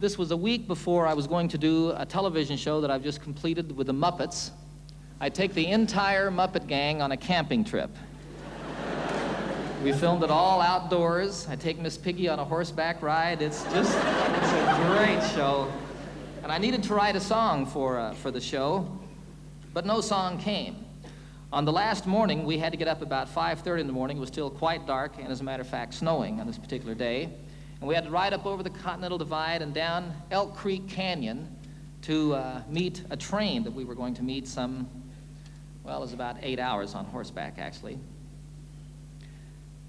This was a week before I was going to do a television show that I've just completed with the Muppets. I take the entire Muppet gang on a camping trip. We filmed it all outdoors. I take Miss Piggy on a horseback ride. It's a great show. And I needed to write a song for the show, but no song came. On the last morning, we had to get up about 5:30 in the morning. It was still quite dark, and as a matter of fact, snowing on this particular day. And we had to ride up over the Continental Divide and down Elk Creek Canyon to meet a train that we were going to meet it was about 8 hours on horseback, actually.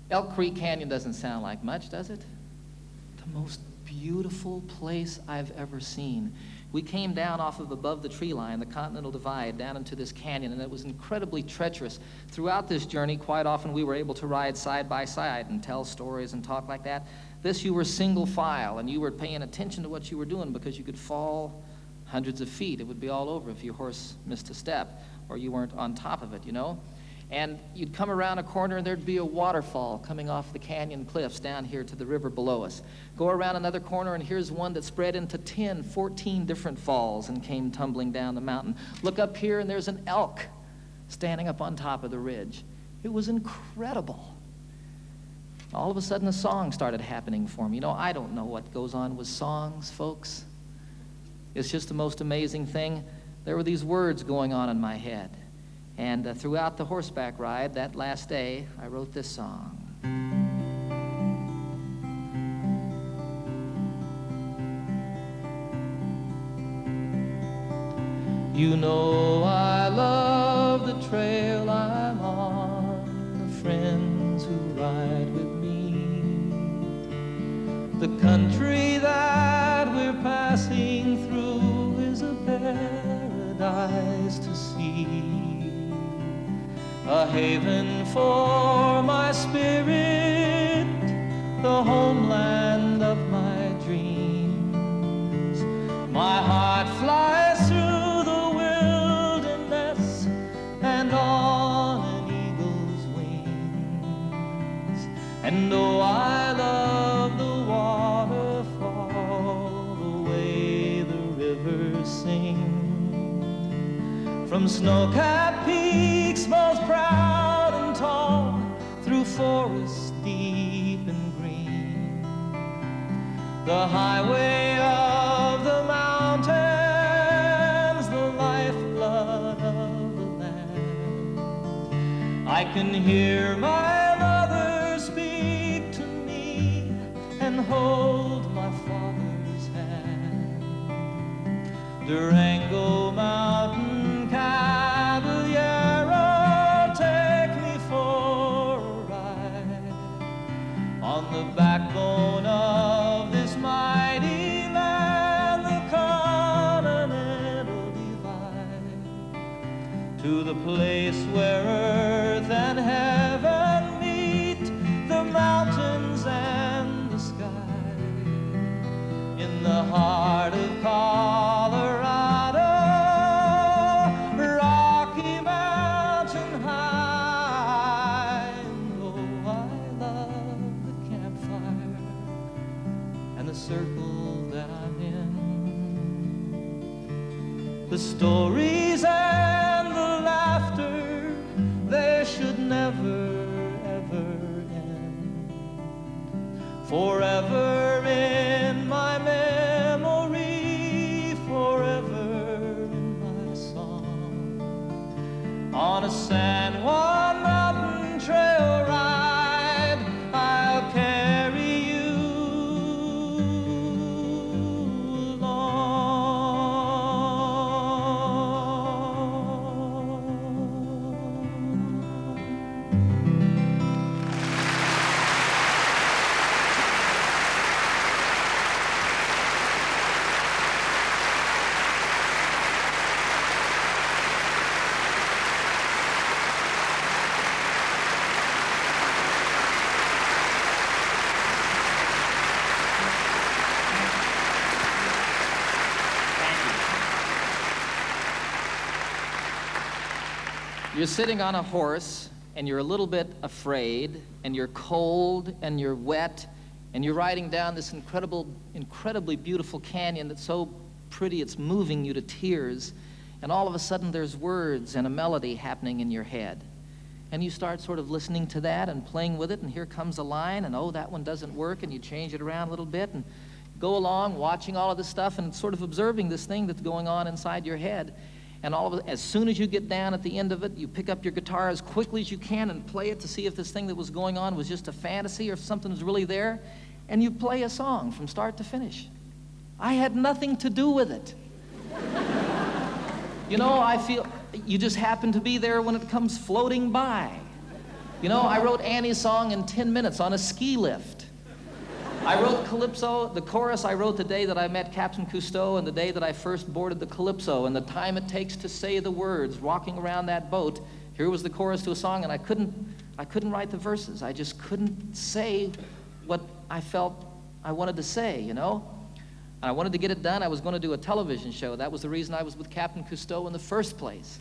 Elk Creek Canyon doesn't sound like much, does it? The most beautiful place I've ever seen. We came down off of above the tree line, the Continental Divide, down into this canyon, and it was incredibly treacherous. Throughout this journey, quite often we were able to ride side by side and tell stories and talk like that. This, you were single file, and you were paying attention to what you were doing because you could fall hundreds of feet. It would be all over if your horse missed a step or you weren't on top of it, you know. And you'd come around a corner and there'd be a waterfall coming off the canyon cliffs down here to the river below us. Go around another corner and here's one that spread into 10, 14 different falls and came tumbling down the mountain. Look up here and there's an elk standing up on top of the ridge. It was incredible. All of a sudden a song started happening for me. You know, I don't know what goes on with songs, folks. It's just the most amazing thing. There were these words going on in my head. And throughout the horseback ride, that last day, I wrote this song. You know I love the trail I'm on, the friends who ride with me, the country that we're passing through is a paradise to see. A haven for my spirit, the homeland of my dreams. My heart flies through the wilderness and on an eagle's wings. And oh, I love the waterfall, the way the rivers sing. From snow-capped peaks both proud and tall, through forests deep and green, the highway of the mountains, the lifeblood of the land. I can hear my mother speak to me and hold my father's hand. Durango mountain, Caballero, take me for a ride on the backbone of this mighty land, the Continental Divide, to the place where earth and heaven meet, the mountains and the sky, in the heart of Colorado. Circle that I'm in, the stories and the laughter, they should never, ever end. Forever in my memory, forever in my song. On a San Juan mountain trail ride, I'll carry you. You're sitting on a horse, and you're a little bit afraid, and you're cold, and you're wet, And you're riding down this incredibly beautiful canyon that's so pretty it's moving you to tears. And all of a sudden there's words and a melody happening in your head. And you start sort of listening to that and playing with it, and here comes a line, and oh, that one doesn't work, and you change it around a little bit and go along watching all of this stuff and sort of observing this thing that's going on inside your head. And all of it, as soon as you get down at the end of it, you pick up your guitar as quickly as you can and play it to see if this thing that was going on was just a fantasy or if something was really there, and you play a song from start to finish. I had nothing to do with it. You know, I feel you just happen to be there when it comes floating by. You know, I wrote Annie's song in 10 minutes on a ski lift. I wrote Calypso, the chorus I wrote the day that I met Captain Cousteau and the day that I first boarded the Calypso, and the time it takes to say the words, walking around that boat. Here was the chorus to a song, and I couldn't write the verses. I just couldn't say what I felt I wanted to say, you know? I wanted to get it done. I was going to do a television show. That was the reason I was with Captain Cousteau in the first place.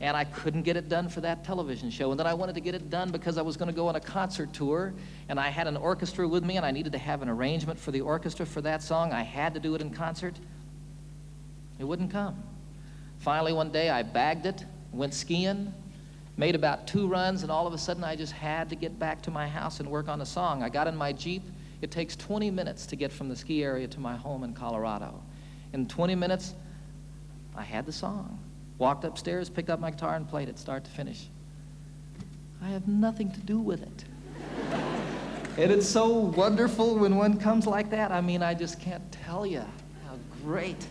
And I couldn't get it done for that television show. And then I wanted to get it done because I was going to go on a concert tour, and I had an orchestra with me, and I needed to have an arrangement for the orchestra for that song. I had to do it in concert. It wouldn't come. Finally, one day, I bagged it, went skiing, made about 2 runs, and all of a sudden, I just had to get back to my house and work on a song. I got in my Jeep. It takes 20 minutes to get from the ski area to my home in Colorado. In 20 minutes, I had the song. Walked upstairs, picked up my guitar, and played it start to finish. I have nothing to do with it. And it's so wonderful when one comes like that. I mean, I just can't tell you how great.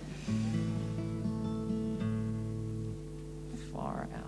Far out.